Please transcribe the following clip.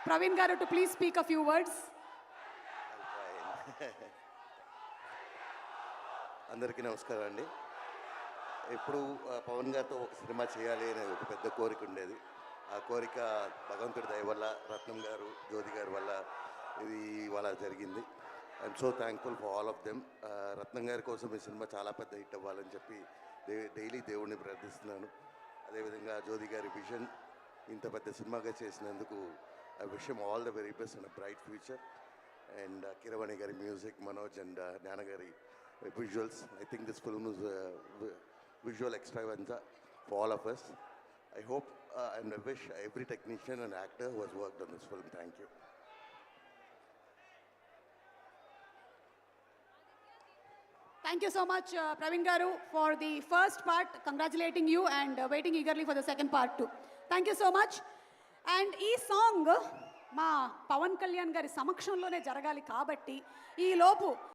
Praveen garu to please speak a few words. అందరికీ నమస్కారం అండి. ఎప్పుడు పవన్ గారితో ఒక సినిమా చేయాలి అనే ఒక పెద్ద కోరిక ఉండేది. ఆ కోరిక భగవంతుడి దయ వల్ల, రత్నం గారు, జ్యోతి గారి వల్ల ఇది ఇవాళ జరిగింది. I'm so thankful for all of them. Ratnam గారి కోసం ఈ సినిమా చాలా పెద్ద హిట్ అవ్వాలని చెప్పి డైలీ దేవుడిని ప్రార్థిస్తున్నాను. అదేవిధంగా జ్యోతి గారి విజన్ ఇంత పెద్ద సినిమాగా చేసినందుకు I wish him all the very best and bright future. And Keeravani గారి మ్యూజిక్, మనోజ్ అండ్ జ్ఞాన గారి visuals. I think this film is visual extravaganza for all of us. I hope and I wish every technician and actor who has worked on this film. Thank you. Thank you so much, Praveen garu, for the first part. Congratulating you and waiting eagerly for the second part too. Thank you so much. And ee song మా పవన్ కళ్యాణ్ గారి సమక్షంలోనే జరగాలి కాబట్టి ఈ లోపు